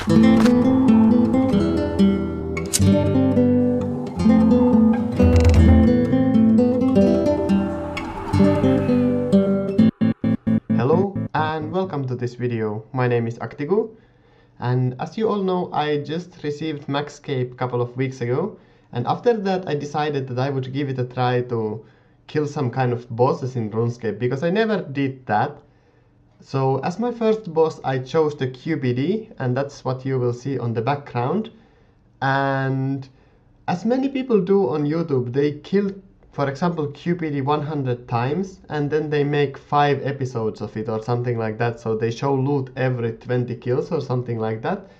Hello and welcome to this video. My name is Actique, and as you all know, I just received Scape a couple of weeks ago, and after that I decided that I would give it a try to kill some kind of bosses in Runescape, because I never did that. So as my first boss I chose the QBD, and that's what you will see on the background. And as many people do on YouTube, they kill, for example, QBD 100 times and then they make 5 episodes of it or something like that. So they show loot every 20 kills or something like that.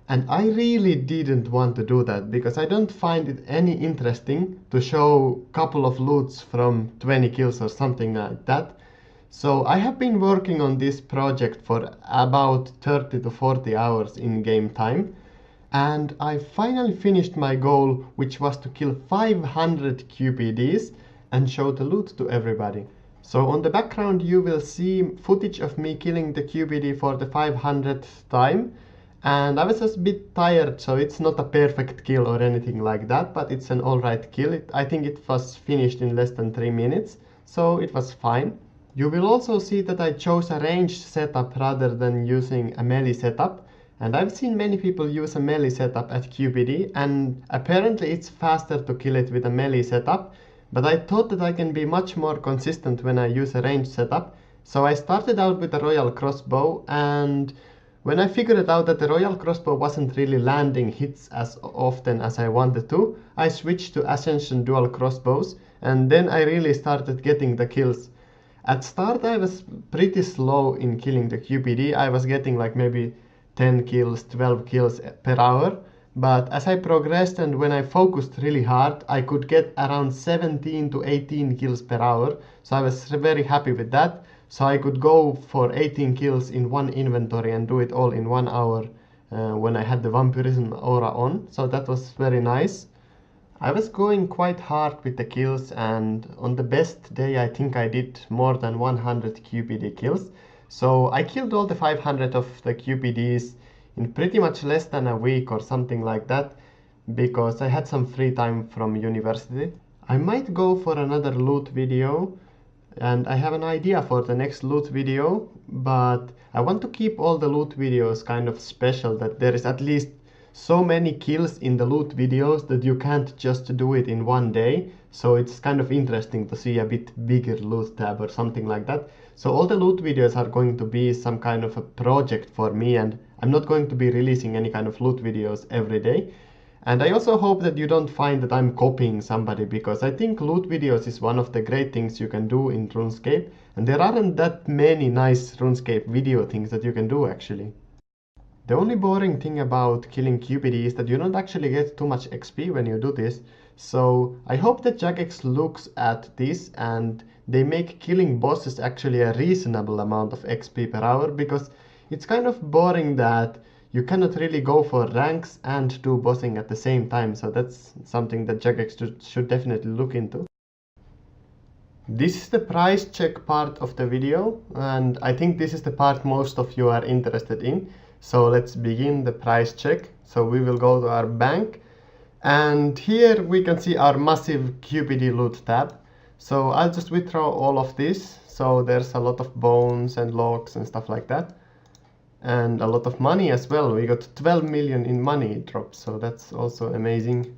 And I really didn't want to do that, because I don't find it any interesting to show couple of loots from 20 kills or something like that. So I have been working on this project for about 30 to 40 hours in game time. And I finally finished my goal, which was to kill 500 QBDs and show the loot to everybody. So on the background you will see footage of me killing the QBD for the 500th time. And I was just a bit tired, so it's not a perfect kill or anything like that, but it's an alright kill. I think it was finished in less than 3 minutes, so it was fine. You will also see that I chose a ranged setup rather than using a melee setup. And I've seen many people use a melee setup at QBD, and apparently it's faster to kill it with a melee setup, but I thought that I can be much more consistent when I use a ranged setup. So I started out with a royal crossbow, and when I figured out that the royal crossbow wasn't really landing hits as often as I wanted to, I switched to Ascension dual crossbows, and then I really started getting the kills. At start I was pretty slow in killing the QBD. I was getting like maybe 10 kills, 12 kills per hour, but as I progressed and when I focused really hard, I could get around 17 to 18 kills per hour, so I was very happy with that. So I could go for 18 kills in one inventory and do it all in 1 hour when I had the vampirism aura on, so that was very nice. I was going quite hard with the kills, and on the best day I think I did more than 100 QBD kills. So I killed all the 500 of the QBDs in pretty much less than a week or something like that, because I had some free time from university. I might go for another loot video, and I have an idea for the next loot video, but I want to keep all the loot videos kind of special, that there is at least so many kills in the loot videos that you can't just do it in one day. So it's kind of interesting to see a bit bigger loot tab or something like that. So all the loot videos are going to be some kind of a project for me, and I'm not going to be releasing any kind of loot videos every day. And I also hope that you don't find that I'm copying somebody, because I think loot videos is one of the great things you can do in RuneScape, and there aren't that many nice RuneScape video things that you can do actually. The only boring thing about killing QBD is that you don't actually get too much XP when you do this. So I hope that Jagex looks at this and they make killing bosses actually a reasonable amount of XP per hour, because it's kind of boring that you cannot really go for ranks and do bossing at the same time. So that's something that Jagex should definitely look into. This is the price check part of the video, and I think this is the part most of you are interested in. So let's begin the price check. So we will go to our bank, and here we can see our massive QBD loot tab. So I'll just withdraw all of this. So there's a lot of bones and logs and stuff like that, and a lot of money as well. We got 12 million in money drops, so that's also amazing.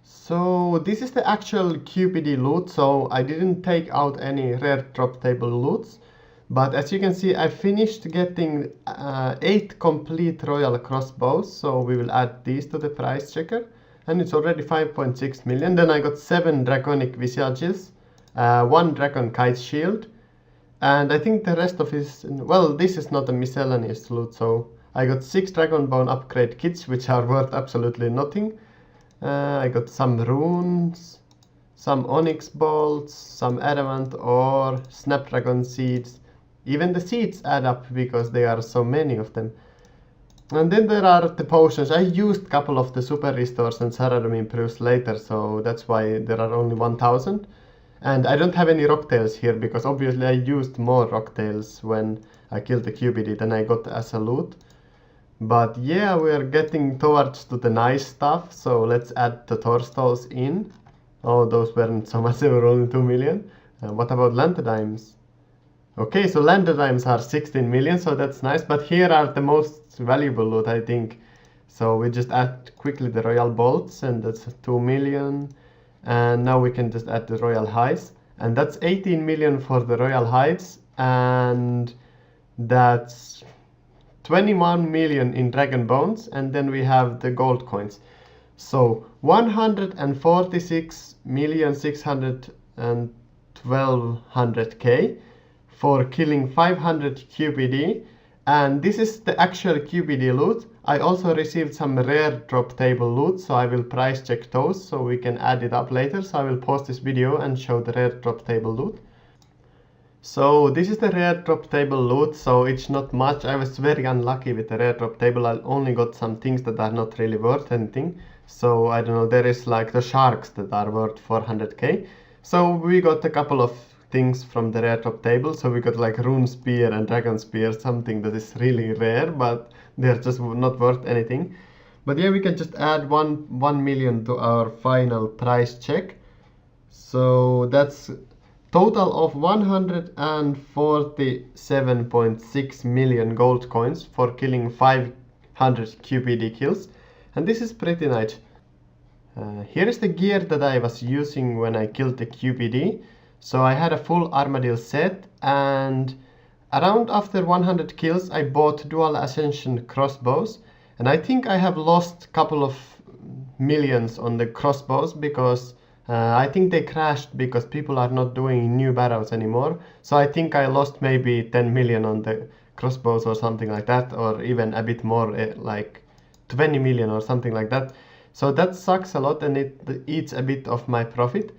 So this is the actual QBD loot. So I didn't take out any rare drop table loots, but as you can see, I finished getting 8 complete royal crossbows, so we will add these to the price checker, and it's already 5.6 million. Then I got 7 draconic visages, 1 dragon kite shield, and I think the rest of this, well, this is not a miscellaneous loot, so I got 6 dragon bone upgrade kits, which are worth absolutely nothing. I got some runes, some onyx bolts, some adamant ore, snapdragon seeds. Even the seeds add up because there are so many of them. And then there are the potions. I used a couple of the super restores and Saradom improves later, so that's why there are only 1000. And I don't have any rocktails here, because obviously I used more rocktails when I killed the QBD than I got as a loot. But yeah, we are getting towards to the nice stuff, so let's add the Torstalls in. Oh, those weren't so much, they were only 2 million. What about Lanterdimes? Okay, so Lanterdimes are 16 million, so that's nice, but here are the most valuable loot, I think. So we just add quickly the Royal Bolts, and that's 2 million. And now we can just add the Royal Hides, and that's 18 million for the Royal Hides, and that's 21 million in Dragon Bones, and then we have the gold coins. So 146,612,100k for killing 500 QBD, and this is the actual QBD loot. I also received some rare drop table loot, so I will price check those so we can add it up later. So I will post this video and show the rare drop table loot. So this is the rare drop table loot, so it's not much. I was very unlucky with the rare drop table. I only got some things that are not really worth anything. So I don't know, there is like the sharks that are worth 400k. So we got a couple of things from the rare drop table. So we got like Rune Spear and Dragon Spear, something that is really rare, but they're just not worth anything. But yeah, we can just add 1 million to our final price check. So that's total of 147.6 million gold coins for killing 500 QBD kills. And this is pretty nice. Here is the gear that I was using when I killed the QBD. So I had a full Armadillo set, and around after 100 kills I bought dual ascension crossbows, and I think I have lost a couple of millions on the crossbows because I think they crashed because people are not doing new barrels anymore. So I think I lost maybe 10 million on the crossbows or something like that, or even a bit more, like 20 million or something like that. So that sucks a lot, and it eats a bit of my profit.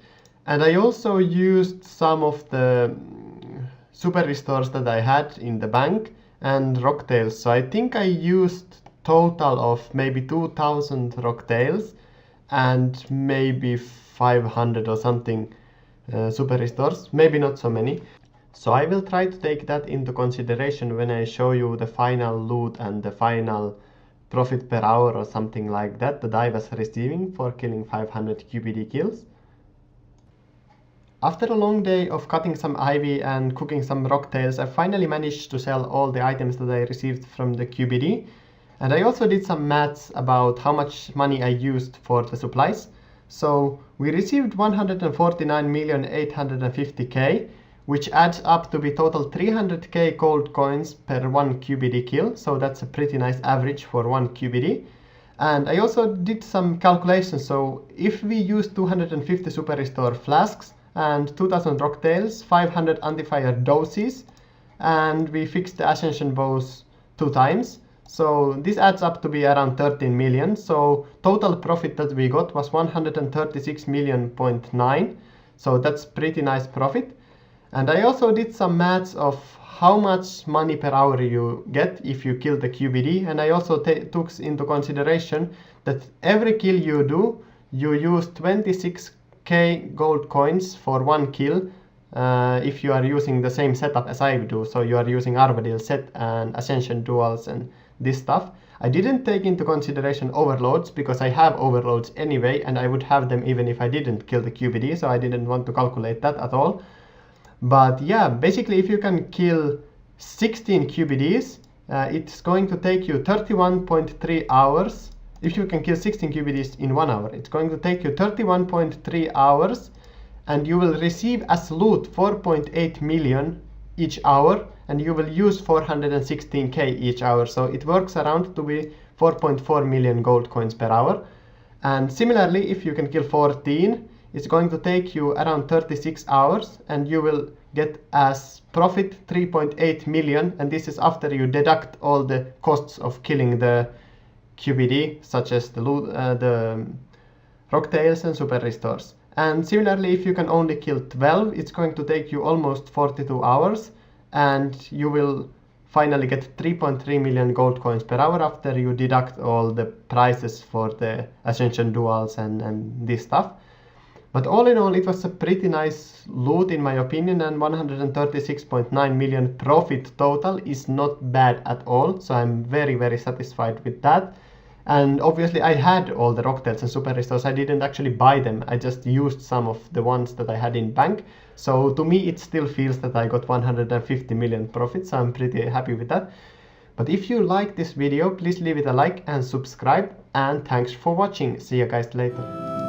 And I also used some of the super restores that I had in the bank and rocktails. So I think I used total of maybe 2000 rocktails and maybe 500 or something super restores, maybe not so many. So I will try to take that into consideration when I show you the final loot and the final profit per hour or something like that I was receiving for killing 500 QBD kills. After a long day of cutting some ivy and cooking some rocktails, I finally managed to sell all the items that I received from the QBD. And I also did some maths about how much money I used for the supplies. So we received 149,850k, which adds up to be total 300k gold coins per 1 QBD kill. So that's a pretty nice average for 1 QBD. And I also did some calculations. So if we use 250 super restore flasks and 2000 rocktails, 500 anti-fire doses, and we fixed the ascension bows 2 times. So this adds up to be around 13 million. So total profit that we got was 136 million.9. So that's pretty nice profit. And I also did some maths of how much money per hour you get if you kill the QBD. And I also took into consideration that every kill you do, you use 26k gold coins for 1 kill. If you are using the same setup as I do, so you are using Armadillo set and Ascension duals and this stuff. I didn't take into consideration overloads because I have overloads anyway, and I would have them even if I didn't kill the QBD, so I didn't want to calculate that at all. But yeah, basically if you can kill 16 QBDs, it's going to take you 31.3 hours. If you can kill 16 QBDs in 1 hour, it's going to take you 31.3 hours, and you will receive as loot 4.8 million each hour, and you will use 416k each hour. So it works around to be 4.4 million gold coins per hour. And similarly, if you can kill 14, it's going to take you around 36 hours, and you will get as profit 3.8 million. And this is after you deduct all the costs of killing the QBD, such as the loot, the rocktails and super restores. And similarly, if you can only kill 12, it's going to take you almost 42 hours, and you will finally get 3.3 million gold coins per hour after you deduct all the prices for the Ascension duals and this stuff. But all in all, it was a pretty nice loot in my opinion, and 136.9 million profit total is not bad at all, so I'm very satisfied with that. And obviously I had all the Rocktails and Super Restores. I didn't actually buy them, I just used some of the ones that I had in bank. So to me it still feels that I got 150 million profit, so I'm pretty happy with that. But if you like this video, please leave it a like and subscribe, and thanks for watching. See you guys later.